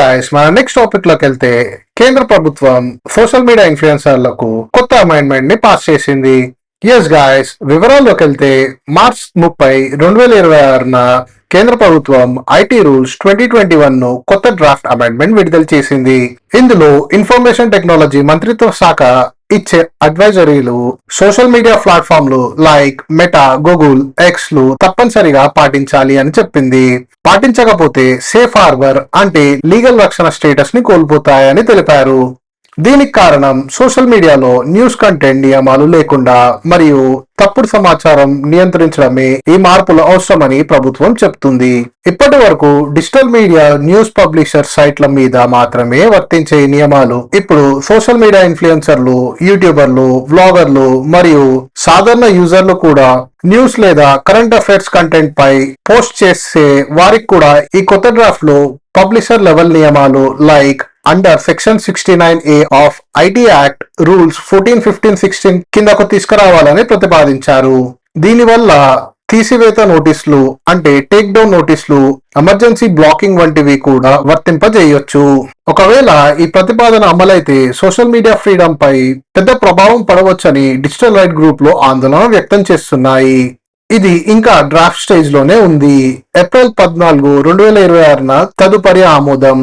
Guys, మన next topic లోకి వెళ్తే కేంద్ర ప్రభుత్వం సోషల్ మీడియా ఇన్ఫ్లుయెన్సర్లకు కొత్త అమెండ్మెంట్ ని పాస్ చేసింది. ఎస్ గాయస్, వివరాల్లోకి వెళ్తే మార్చ్ 30, 2026న కేంద్ర ప్రభుత్వం ఐటీ రూల్స్ 2021 ను కొత్త డ్రాఫ్ట్ అమెండ్మెంట్ విడుదల చేసింది. ఇందులో ఇన్ఫర్మేషన్ టెక్నాలజీ మంత్రిత్వ శాఖ ఇచ్చే అడ్వైజరీలు సోషల్ మీడియా ప్లాట్ఫామ్లు లైక్ మెటా, గూగుల్, ఎక్స్ లు తప్పనిసరిగా పాటించాలి అని చెప్పింది. పాటించకపోతే సేఫ్ హార్బర్ అంటే లీగల్ రక్షణ స్టేటస్ ని కోల్పోతాయని తెలిపారు. దీనికి కారణం సోషల్ మీడియాలో న్యూస్ కంటెంట్ నియమాలు లేకుండా మరియు తప్పుడు సమాచారం నియంత్రించడమే ఈ మార్పులు అవసరమని ప్రభుత్వం చెప్తుంది. ఇప్పటి వరకు డిజిటల్ మీడియా న్యూస్ పబ్లిషర్ సైట్ల మీద మాత్రమే వర్తించే నియమాలు ఇప్పుడు సోషల్ మీడియా ఇన్ఫ్లుయెన్సర్లు, యూట్యూబర్లు, వ్లాగర్లు మరియు సాధారణ యూజర్లు కూడా న్యూస్ లేదా కరెంట్ అఫైర్స్ కంటెంట్ పై పోస్ట్ చేసే వారికి కూడా ఈ కొత్త డ్రాఫ్ట్ లో పబ్లిషర్ లెవెల్ నియమాలు like under section 69A of IT act rules 14, 15, 16 కిందకు తీసుకురావాలని ప్రతిపాదించారు. దీనివల్ల తీసివేత నోటీసులు అంటే టేక్ డౌన్ నోటీసులు, ఎమర్జెన్సీ బ్లాకింగ్ వంటివి కూడా వర్తింపజేయొచ్చు. ఒకవేళ ఈ ప్రతిపాదన అమలైతే సోషల్ మీడియా ఫ్రీడమ్ పై పెద్ద ప్రభావం పడవచ్చని డిజిటల్ రైట్ గ్రూప్ లో ఆందోళన వ్యక్తం చేస్తున్నాయి. ఇది ఇంకా డ్రాఫ్ట్ స్టేజ్ లోనే ఉంది. ఏప్రిల్ 14, 2026న తదుపరి ఆమోదం.